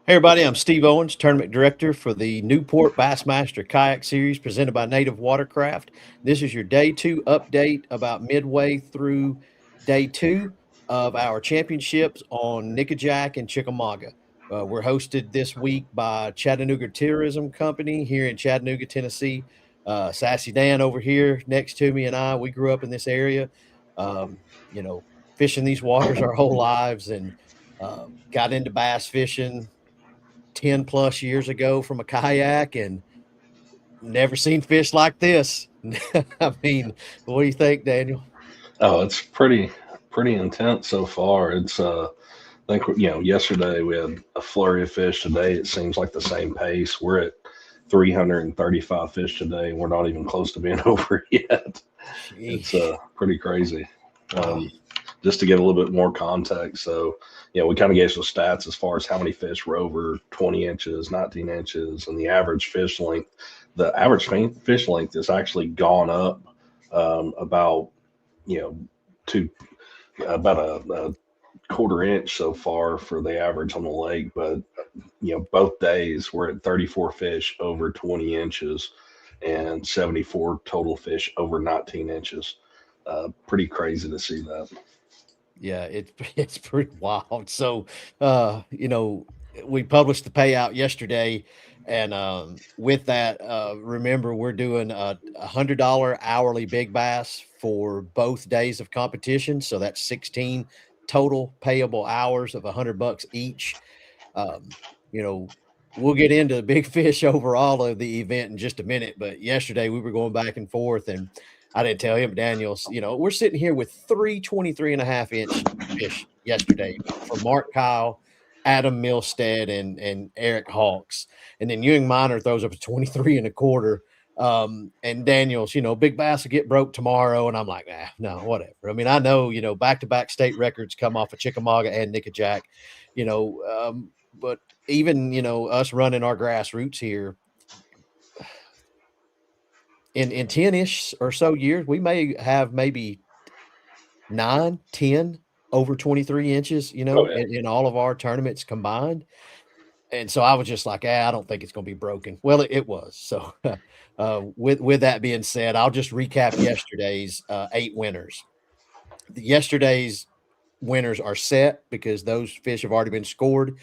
Hey everybody, I'm Steve Owens, Tournament Director for the Newport Bassmaster Kayak Series presented by Native Watercraft. This is your day 2 update about midway through day 2 of our championships on Nickajack and Chickamauga. We're hosted this week by Chattanooga Tourism Company here in Chattanooga, Tennessee. Sassy Dan over here next to me and we grew up in this area, um, you know, fishing these waters our whole lives and got into bass fishing 10 plus years ago from a kayak and never seen fish like this. I mean, what do you think, Daniel? Oh, it's pretty intense so far. I think yesterday we had a flurry of fish. Today it seems like the same pace. We're at 335 fish today, and we're not even close to being over yet. It's Sheesh. pretty crazy. Oh, Just to give a little bit more context, so we kind of gave some stats as far as how many fish were over 20 inches, 19 inches, and the average fish length. The average fish length has actually gone up about you know to about a quarter inch so far for the average on the lake, but both days we're at 34 fish over 20 inches and 74 total fish over 19 inches. Pretty crazy to see that. yeah, it's pretty wild. So, we published the payout yesterday, and with that, remember we're doing a $100 hourly big bass for both days of competition. So that's 16 total payable hours of $100 each. Um, you know, we'll get into the big fish overall of the event in just a minute, but yesterday we were going back and forth, and I didn't tell him, Daniels, we're sitting here with 3 23.5 inch fish yesterday for Mark Kyle, Adam Milstead, and Eric Hawks. And then Ewing Minor throws up a 23 and a quarter. And Daniels, big bass will get broke tomorrow. And I'm like, no, whatever. I mean, I know, back-to-back state records come off of Chickamauga and Nickajack, but even, us running our grassroots here in 10-ish or so years, we may have maybe 9, 10 over 23 inches, Oh yeah. in all of our tournaments combined. And so I was just like, I don't think it's going to be broken. Well, it was. So with that being said, I'll just recap yesterday's 8 winners. Yesterday's winners are set because those fish have already been scored.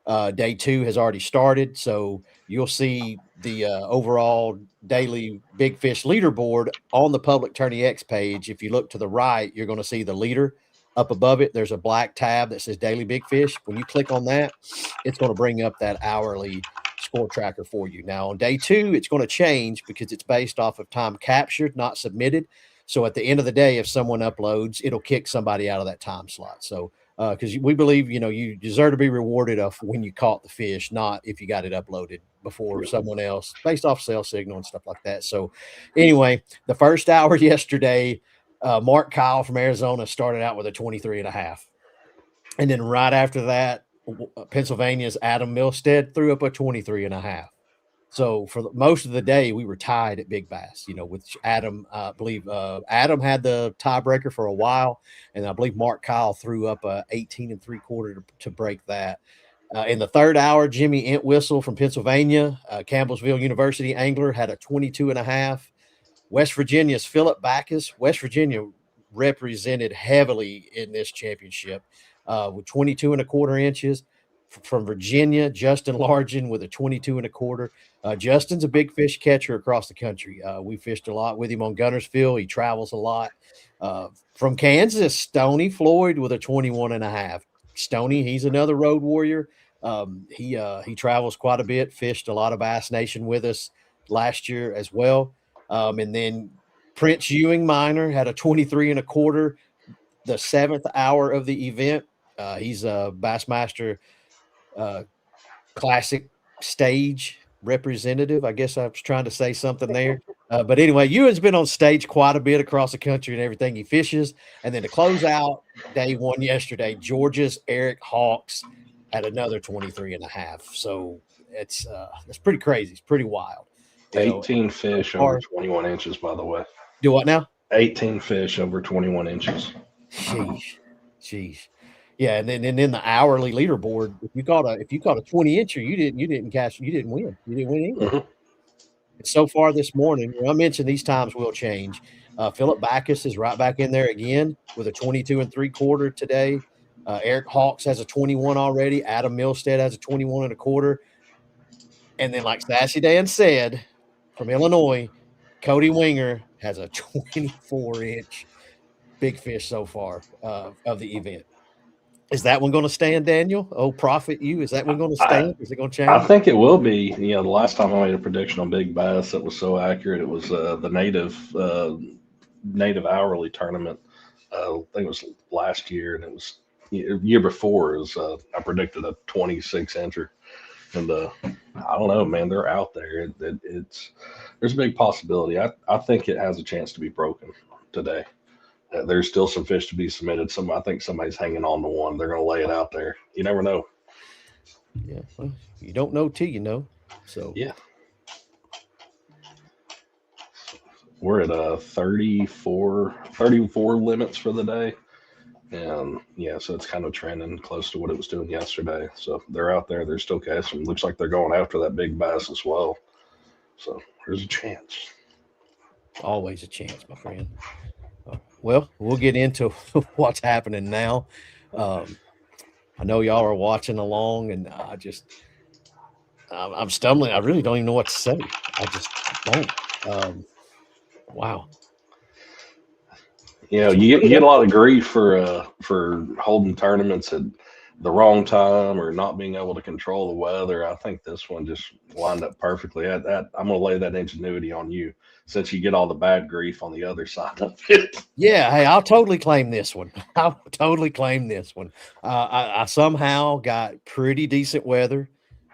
Day 2 has already started, so you'll see the overall daily big fish leaderboard on the Public Tourney X page. If you look to the right, you're going to see the leader. Up above it, there's a black tab that says Daily Big Fish. When you click on that, it's going to bring up that hourly score tracker for you. Now, on day 2, it's going to change because it's based off of time captured, not submitted. So at the end of the day, if someone uploads, it'll kick somebody out of that time slot. So because we believe, you deserve to be rewarded when you caught the fish, not if you got it uploaded before someone else based off cell signal and stuff like that. So anyway, the first hour yesterday, Mark Kyle from Arizona started out with a 23.5. And then right after that, Pennsylvania's Adam Milstead threw up a 23.5. So for most of the day, we were tied at Big Bass, with Adam. I believe Adam had the tiebreaker for a while, and I believe Mark Kyle threw up a 18 3/4 to break that. In the third hour, Jimmy Entwistle from Pennsylvania, Campbellsville University angler, had a 22.5. West Virginia's Philip Backus. West Virginia represented heavily in this championship with 22.25 inches. From Virginia, Justin Largen with a 22.25. Justin's a big fish catcher across the country. We fished a lot with him on Gunnersville. He travels a lot. From Kansas, Stoney Floyd with a 21.5. Stoney, he's another road warrior. He travels quite a bit, fished a lot of Bass Nation with us last year as well. And then Prince Ewing Minor had a 23.25, the 7th hour of the event. He's a Bassmaster Classic stage representative. I guess I was trying to say something there. But anyway, Ewan's been on stage quite a bit across the country and everything. He fishes. And then to close out day 1 yesterday, Georgia's Eric Hawks had another 23.5. So it's pretty crazy. It's pretty wild. 18 fish over 21 inches, by the way. Do what now? 18 fish over 21 inches. Sheesh. Yeah, and then the hourly leaderboard, if you caught a 20 incher, you didn't win anything. Mhm. And so far this morning, I mentioned these times will change. Philip Backus is right back in there again with a 22 and three quarter today. Eric Hawks has a 21 already. Adam Milstead has a 21 and a quarter. And then, like Sassy Dan said, from Illinois, Cody Winger has a 24-inch big fish so far of the event. Is that one going to stand, Daniel? Oh, Prophet, you is that one going to I stand? Is it going to I change? think it will be. The last time I made a prediction on big bass that was so accurate, it was the native hourly tournament. I think it was last year, and it was year before. It was I predicted a 26 incher, and I don't know, man. They're out there. It's there's a big possibility. I think it has a chance to be broken today. There's still some fish to be submitted. I think somebody's hanging on to one. They're going to lay it out there. You never know. Yeah, well, you don't know till you know. So Yeah, we're at 34 limits for the day. And yeah, so it's kind of trending close to what it was doing yesterday. So they're out there. They're still casting. Looks like they're going after that big bass as well. So there's a chance. always a chance, my friend. Well, we'll get into what's happening now. Um, I know y'all are watching along, and I'm stumbling. I really don't even know what to say. I just don't. Um, wow. Did you put You it get up? a lot of grief for holding tournaments at the wrong time or not being able to control the weather. I think this one just lined up perfectly. I'm going to lay that ingenuity on you since you get all the bad grief on the other side of it. Yeah, hey, I'll totally claim this one. I'll totally claim this one. I somehow got pretty decent weather.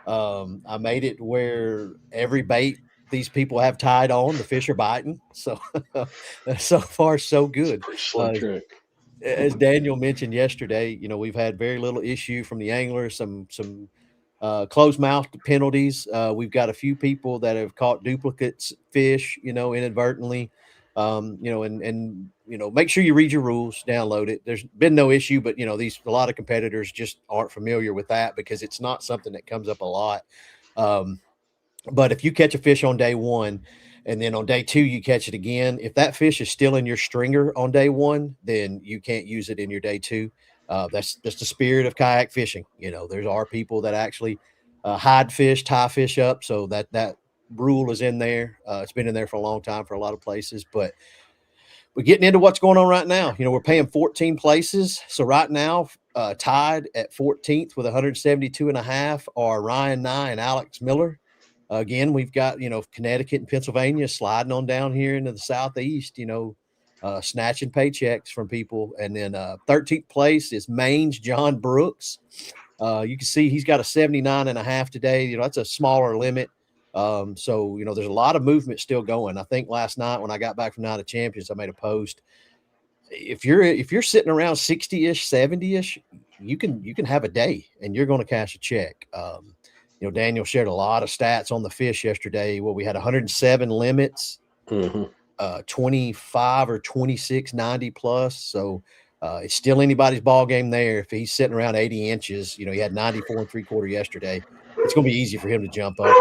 I made it where every bait these people have tied on, the fish are biting. So so far so It's a good. pretty slick Uh, trick. as Daniel mentioned yesterday, we've had very little issue from the anglers, some closed mouth penalties. We've got a few people that have caught duplicates fish, inadvertently. Make sure you read your rules, download it. There's been no issue, but a lot of competitors just aren't familiar with that because it's not something that comes up a lot. Um, but if you catch a fish on day one and then on day two you catch it again, if that fish is still in your stringer on day one, then you can't use it in your day two. That's the spirit of kayak fishing. There's are people that actually hide fish, tie fish up. So that rule is in there. It's been in there for a long time for a lot of places, but we're getting into what's going on right now. We're paying 14 places. So right now, tied at 14th with 172 and a half are Ryan Nye and Alex Miller. Again, we've got, Connecticut and Pennsylvania sliding on down here into the Southeast, snatching paychecks from people. And then 13th place is Maine's John Brooks. You can see he's got a 79 and a half today. That's a smaller limit. So there's a lot of movement still going. I think last night when I got back from Night of Champions, I made a post. If you're sitting around 60-ish, 70-ish, you can have a day and you're going to cash a check. Daniel shared a lot of stats on the fish yesterday. Well, we had 107 limits, Hmm. 25 or 26 90 plus. So it's still anybody's ball game there. If he's sitting around 80 inches, he had 94 and three quarter yesterday. It's going to be easy for him to jump up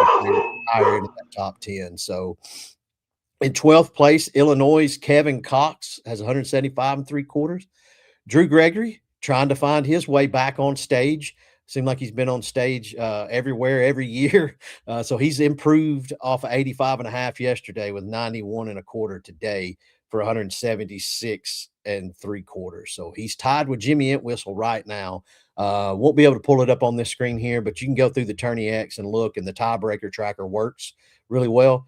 higher into that top 10. So in 12th place, Illinois' Kevin Cox has 175 and three quarters. Drew Gregory trying to find his way back on stage. Seemed like he's been on stage everywhere every year. So he's improved off of 85 and a half yesterday with 91 and a quarter today for 176 and three quarters. So he's tied with Jimmy Entwistle right now. Won't be able to pull it up on this screen here, but you can go through the Tourney X and look, and the tiebreaker tracker works really well.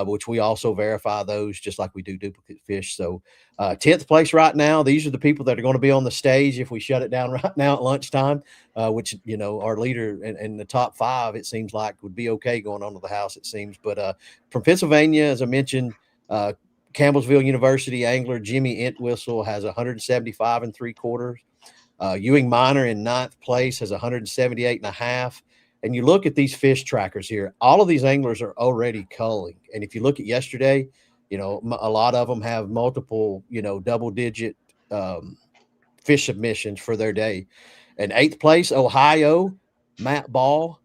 Which we also verify those just like we do duplicate fish. So 10th place right now. These are the people that are going to be on the stage if we shut it down right now at lunchtime, which, our leader in the top five, it seems like would be okay going on to the house, it seems. But from Pennsylvania, as I mentioned, Campbellsville University angler Jimmy Entwistle has 175 and three quarters. Ewing Minor in ninth place has 178 and a half. And you look at these fish trackers here, all of these anglers are already culling. And if you look at yesterday, a lot of them have multiple, double digit fish submissions for their day. And 8th place, Ohio, Matt Ball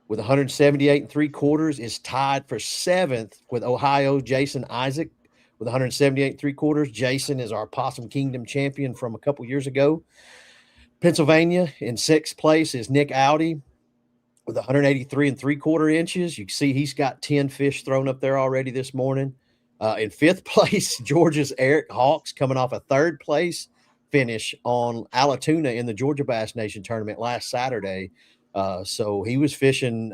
with 178 3/4 is tied for 7th with Ohio, Jason Isaac with 178 3/4. Jason is our Possum Kingdom champion from a couple years ago. Pennsylvania in 6th place is Nick Audi with 183 3/4 inches. You can see he's got 10 fish thrown up there already this morning. In 5th place, Georgia's Eric Hawks coming off a 3rd place finish on Alatoona in the Georgia Bass Nation tournament last Saturday. So he was fishing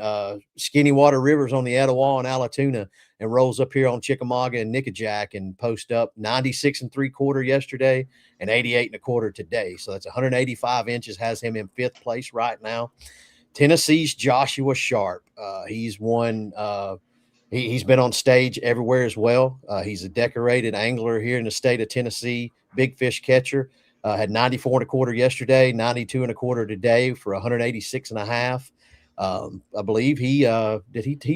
skinny water rivers on the Etowah and Alatoona and rolls up here on Chickamauga and Nickajack and post up 96 3/4 yesterday and 88 1/4 today. So that's 185 inches, has him in 5th place right now. Tennessee's Joshua Sharp. He's won. He's been on stage everywhere as well. He's a decorated angler here in the state of Tennessee, big fish catcher. Had 94 1/4 yesterday, 92 1/4 today for 186 1/2. I believe he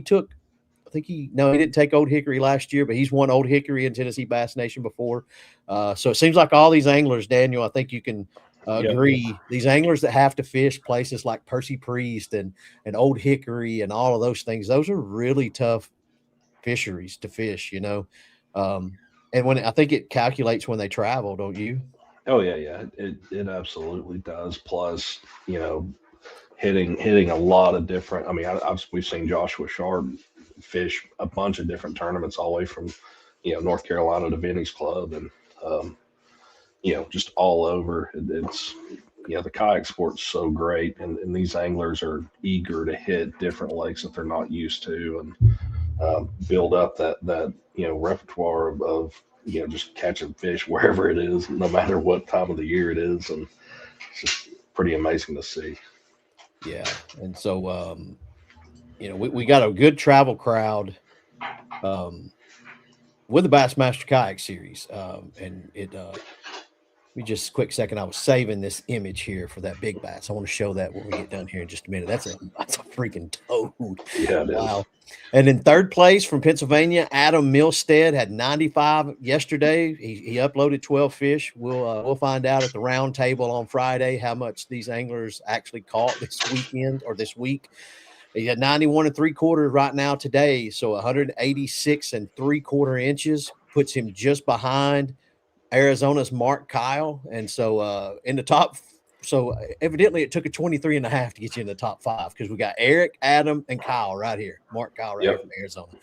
took. I think he didn't take Old Hickory last year, but he's won Old Hickory in Tennessee Bass Nation before. So it seems like all these anglers, Daniel, I think you can agree, these anglers that have to fish places like Percy Priest and Old Hickory and all of those things, those are really tough fisheries to fish, and when I think it calculates when they travel, don't you? Oh yeah. It absolutely does. Plus, hitting a lot of different. I mean, we've seen Joshua Sharp fish a bunch of different tournaments all the way from North Carolina to Vinny's Club and just all over. It's the kayak sport's so great, and these anglers are eager to hit different lakes that they're not used to and build up that repertoire of just catching fish wherever it is, no matter what time of the year it is, and it's just pretty amazing to see. Yeah, and so we got a good travel crowd with the Bassmaster Kayak Series, and it. Let me just quick second. I was saving this image here for that big bass. I want to show that when we get done here in just a minute. That's a freaking toad. Yeah, it wow. is. And in 3rd place from Pennsylvania, Adam Milstead had 95 yesterday. He uploaded 12 fish. We'll find out at the round table on Friday how much these anglers actually caught this weekend or this week. He had 91 3/4 right now today, so 186 3/4 inches puts him just behind Arizona's Mark Kyle. And so in the top, so evidently it took a 23 1/2 to get you in the top 5 because we got Eric, Adam, and Kyle right here. Mark Kyle right here from Arizona.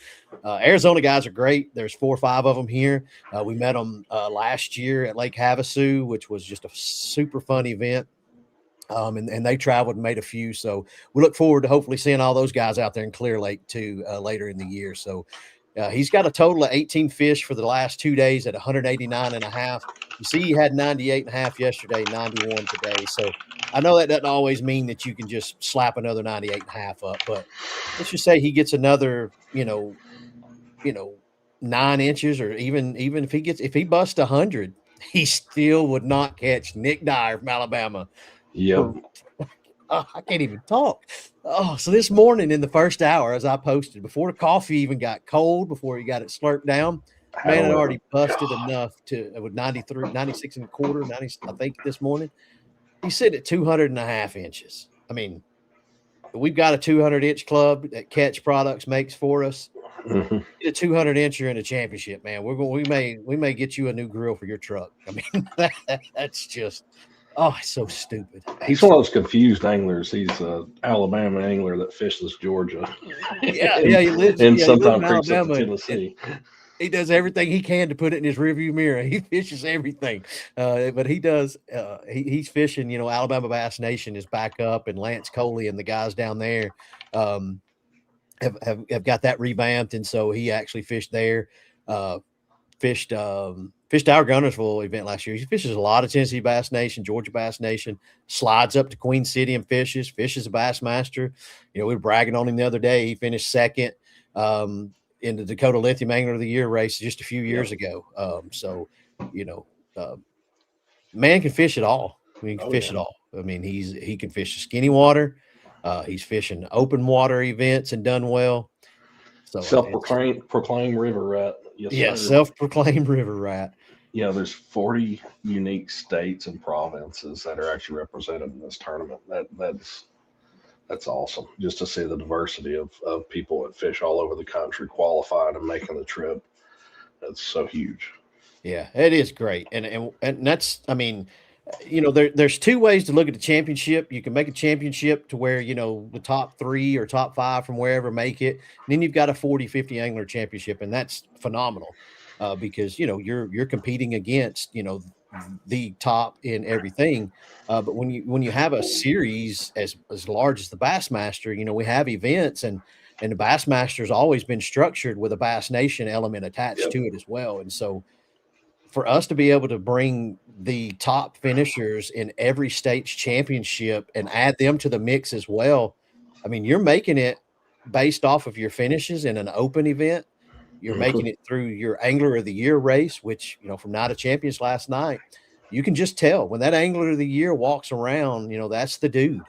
Arizona guys are great. There's 4 or 5 of them here. We met them last year at Lake Havasu, which was just a super fun event. And they traveled and made a few. So we look forward to hopefully seeing all those guys out there in Clear Lake too later in the year. So he's got a total of 18 fish for the last 2 days at 189 1/2. You see, he had 98 1/2 yesterday, 91 today. So I know that doesn't always mean that you can just slap another 98 1/2 up, but let's just say he gets another, 9 inches, or even if he busts 100, he still would not catch Nick Dyer from Alabama. Yep. I can't even talk. Oh, so this morning in the first hour, as I posted, before the coffee even got cold, before he got it slurped down, man had already busted enough with 93, 96 1/4, 90, I think this morning. He's sitting at 200 1/2 inches. I mean, we've got a 200-inch club that Catch Products makes for us. Mm-hmm. Get a 200-incher in a championship, man. We may get you a new grill for your truck. I mean, that's just. Oh, it's so stupid. He's one of those confused anglers. He's an Alabama angler that fishes Georgia. Yeah, he lives in Alabama, Tennessee. He does everything he can to put it in his rearview mirror. He fishes everything, but he does. He's fishing. Alabama Bass Nation is back up, and Lance Coley and the guys down there have got that revamped, and so he actually fished there. Fished our Gunnersville event last year. He fishes a lot of Tennessee Bass Nation, Georgia Bass Nation, slides up to Queen City and fishes a Bassmaster. We were bragging on him the other day. He finished 2nd in the Dakota Lithium Angler of the Year race just a few years ago. Man can fish it all. He can fish it all. I mean, he can fish the skinny water. He's fishing open water events and done well. So self-proclaimed river rat. Yes, self-proclaimed river rat. there's 40 unique states and provinces that are actually represented in this tournament. That's awesome. Just to see the diversity of people that fish all over the country qualified and making the trip. That's so huge. Yeah, it is great, and that's, I mean, there's two ways to look at the championship. You can make a championship to where the top three or top five from wherever make it. And then you've got a 40-50 angler championship, and that's phenomenal because you're competing against the top in everything. But when you have a series as large as the Bassmaster, we have events and the Bassmaster's always been structured with a Bass Nation element attached Yep. to it as well, and so for us to be able to bring the top finishers in every state's championship and add them to the mix as well, I mean, you're making it based off of your finishes in an open event. You're Mhm. making it through your Angler of the Year race, which, from Night of Champions last night, you can just tell when that Angler of the Year walks around, that's the dude,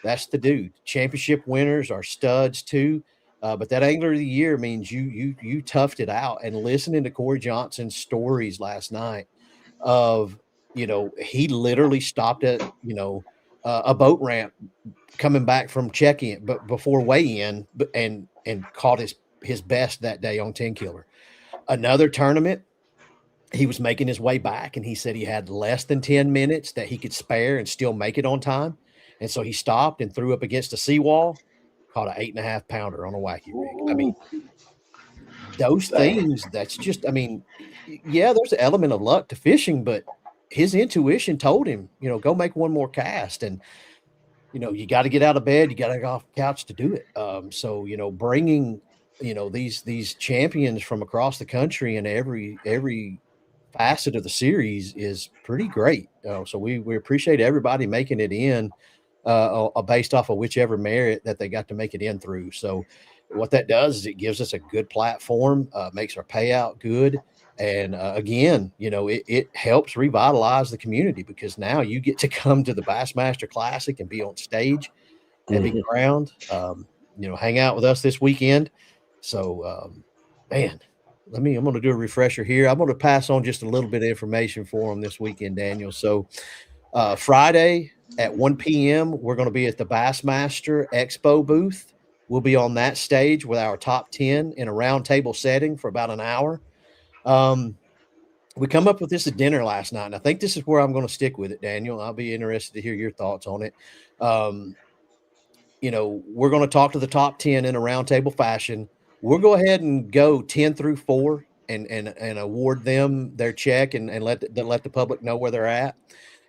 that's the dude. Championship winners are studs too. But that Angler of the Year means you toughed it out. And listening to Corey Johnson's stories last night of he literally stopped at a boat ramp coming back from check-in, but before weigh-in, and caught his best that day on 10 killer. Another tournament, he was making his way back, and he said he had less than 10 minutes that he could spare and still make it on time. And so he stopped and threw up against a seawall, caught a 8.5 pounder on a wacky rig. I mean, Ooh, those dang. things, that's just, I mean, yeah, there's an element of luck to fishing, but his intuition told him, go make one more cast. And, you got to get out of bed, you got to get off the couch to do it. So, bringing, these champions from across the country and every facet of the series is pretty great. So we appreciate everybody making it in based off of whichever merit that they got to make it in through. So what that does is it gives us a good platform, makes our payout good. And again, it helps revitalize the community because now you get to come to the Bassmaster Classic and be on stage and be Mhm. crowned, hang out with us this weekend. So, man, I'm going to do a refresher here. I'm going to pass on just a little bit of information for them this weekend, Daniel. So, Friday at 1 p.m., we're going to be at the Bassmaster Expo booth. We'll be on that stage with our top 10 in a roundtable setting for about an hour. We come up with this at dinner last night, and I think this is where I'm going to stick with it, Daniel. I'll be interested to hear your thoughts on it. We're going to talk to the top 10 in a roundtable fashion. We'll go ahead and go 10 through 4 and award them their check and let the public know where they're at.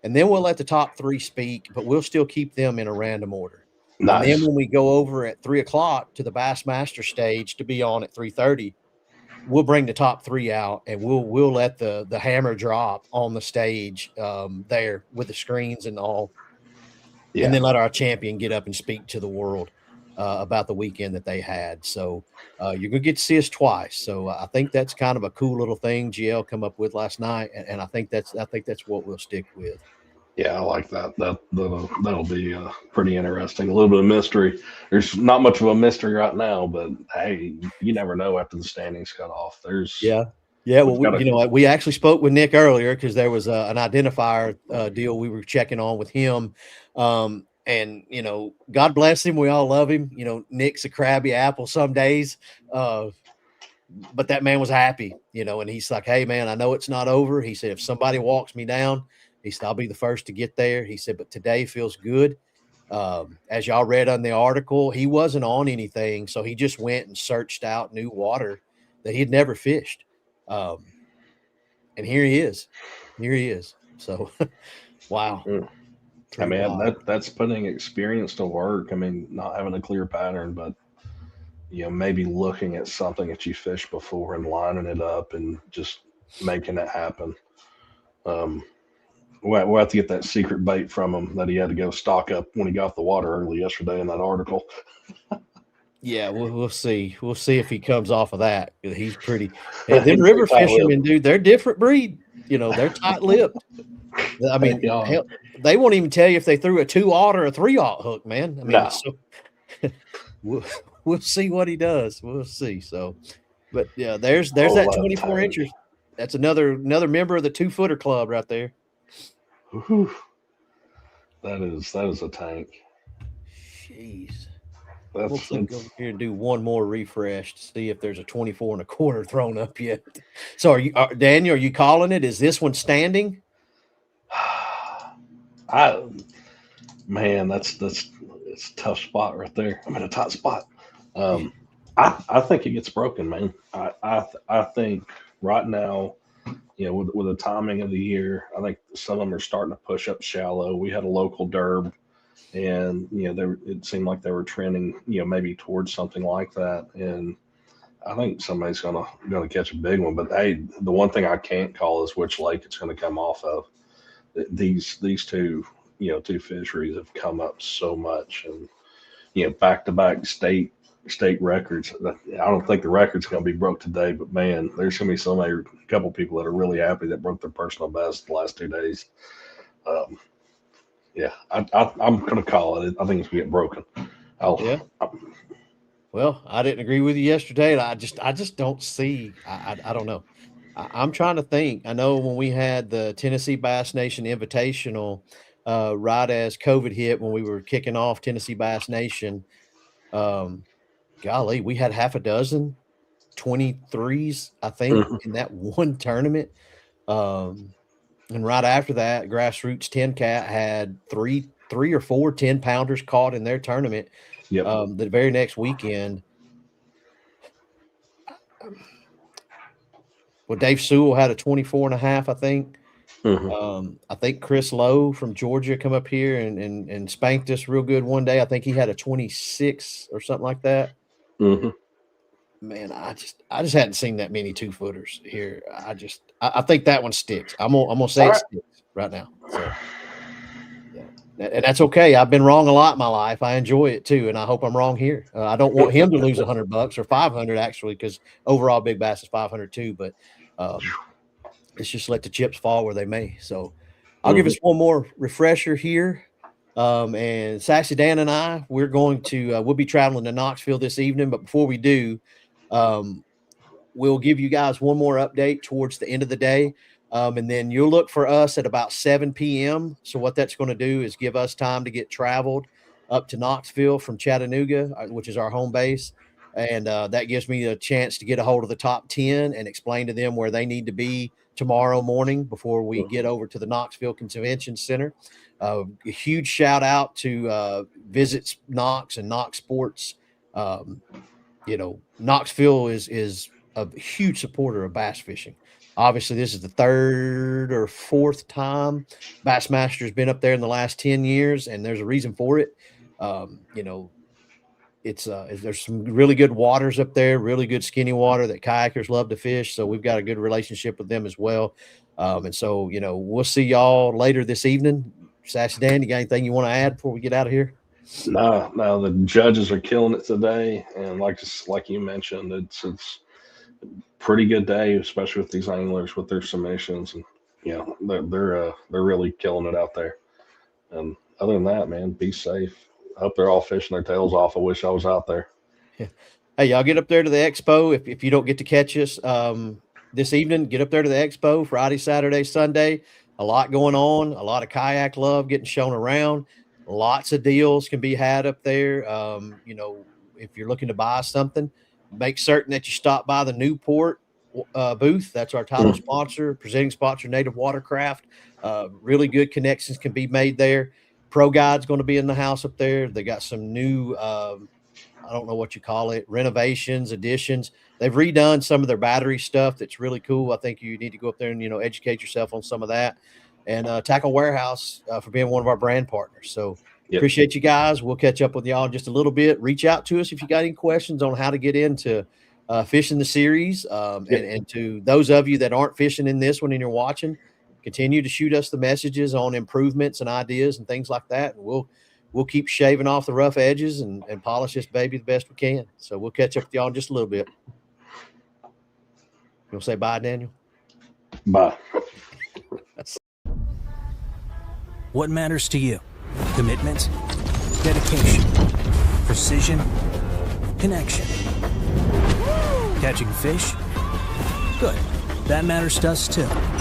And then we'll let the top 3 speak, but we'll still keep them in a random order. And then Nice. when we go over at 3 o'clock to the Bassmaster stage to be on at 3:30, we'll bring the top 3 out and we'll let the hammer drop on the stage there with the screens and all, and Yeah. then let our champion get up and speak to the world about the weekend that they had. So you're gonna get to see us twice. So I think that's kind of a cool little thing GL come up with last night, and I think that's what we'll stick with. Yeah, I like that. That'll be pretty interesting. A little bit of mystery. There's not much of a mystery right now, but hey, you never know after the standings cut off. Yeah. Yeah, well, We've got a we actually spoke with Nick earlier because there was an identifier deal we were checking on with him. And, God bless him. We all love him. Nick's a crabby apple some days. But that man was happy, and he's like, hey, man, I know it's not over. He said, if somebody walks me down, he said, I'll be the first to get there. He said, but today feels good. As y'all read on the article, he wasn't on anything. So he just went and searched out new water that he'd never fished. Um, and here he is. Here he is. So, wow. Mm. I Pretty mean, wild. that's putting experience to work. I mean, not having a clear pattern, but maybe looking at something that you fished before and lining it up and just making it happen. Um, we'll have to get that secret bait from him that he had to go stock up when he got the water early yesterday in that article. Yeah, we'll see. We'll see if he comes off of that. He's pretty. Them He's river pretty tight lipped. fishermen, dude, they're different breed. They're tight lipped. I mean, Yeah. hell, they won't even tell you if they threw a 2-aught or a 3-aught hook, man. I mean, No. so we'll we'll see what he does. We'll see. So, but yeah, there's Oh, that love 24 Tyree. incher. That's another member of the 2-footer club right there. Whew. That is a tank. Jeez. We'll That's click over here and do one more refresh to see if there's a 24 1/4 thrown up yet. So Daniel, are you calling it? Is this one standing? That's it's a tough spot right there. I'm in a tight spot. Yeah. I think it gets broken, man. I think right now, with the timing of the year, I think some of them are starting to push up shallow. We had a local derb, and it seemed like they were trending, maybe towards something like that. And I think somebody's gonna catch a big one. But hey, the one thing I can't call is which lake it's going to come off of. These two, two fisheries have come up so much, and back to back state records. I don't think the record's going to be broke today, but man, there's going to be a couple people that are really happy that broke their personal best the last 2 days. Yeah, I'm going to call it. I think it's going to get broken. Well, I didn't agree with you yesterday. I just don't see. I don't know. I'm trying to think. I know when we had the Tennessee Bass Nation Invitational, right as COVID hit, when we were kicking off Tennessee Bass Nation, golly, we had half a dozen 23s, I think, in that one tournament. And right after that, Grassroots 10 Cat had three or four 10-pounders caught in their tournament. Yep. The very next weekend. Well, Dave Sewell had a 24 1/2, I think. I think Chris Lowe from Georgia come up here and spanked us real good one day. I think he had a 26 or something like that. Man, I just hadn't seen that many 2-footers here. I think that one sticks. I'm gonna say it sticks right now. So, yeah, and that's okay. I've been wrong a lot in my life. I enjoy it too, and I hope I'm wrong here. I don't want him to lose $100 or 500 actually, because overall Big Bass is 500 too. But let's just let the chips fall where they may. So I'll give us one more refresher here. And Sassy Dan and I, we're going to we'll be traveling to Knoxville this evening. But before we do, we'll give you guys one more update towards the end of the day. And then you'll look for us at about 7 p.m. So what that's going to do is give us time to get traveled up to Knoxville from Chattanooga, which is our home base. And that gives me a chance to get a hold of the top 10 and explain to them where they need to be tomorrow morning before we get over to the Knoxville Convention Center. A huge shout out to Visits Knox and Knox Sports. Knoxville is a huge supporter of bass fishing. Obviously, this is the 3rd or 4th time Bassmaster's been up there in the last 10 years, and there's a reason for it. There's some really good waters up there, really good skinny water that kayakers love to fish. So we've got a good relationship with them as well. And so, we'll see y'all later this evening. Sassy Dan, you got anything you want to add before we get out of here? No, the judges are killing it today. And like you mentioned, it's a pretty good day, especially with these anglers with their submissions. And, they're really killing it out there. And other than that, man, be safe. I hope they're all fishing their tails off. I wish I was out there. Yeah. Hey, y'all get up there to the expo. If you don't get to catch us this evening, get up there to the expo Friday, Saturday, Sunday. A lot going on. A lot of kayak love getting shown around. Lots of deals can be had up there. If you're looking to buy something, make certain that you stop by the Newport booth. That's our title sponsor, presenting sponsor, Native Watercraft. Really good connections can be made there. Pro Guide's going to be in the house up there. They got some new, I don't know what you call it, renovations, additions. They've redone some of their battery stuff that's really cool. I think you need to go up there and, educate yourself on some of that. And Tackle Warehouse for being one of our brand partners. So appreciate you guys. We'll catch up with y'all in just a little bit. Reach out to us if you got any questions on how to get into fishing the series. And to those of you that aren't fishing in this one and you're watching, continue to shoot us the messages on improvements and ideas and things like that. And we'll keep shaving off the rough edges and polish this baby the best we can. So we'll catch up with y'all in just a little bit. You'll say bye, Daniel? Bye. What matters to you? Commitment, dedication, precision, connection. Catching fish? Good. That matters to us too.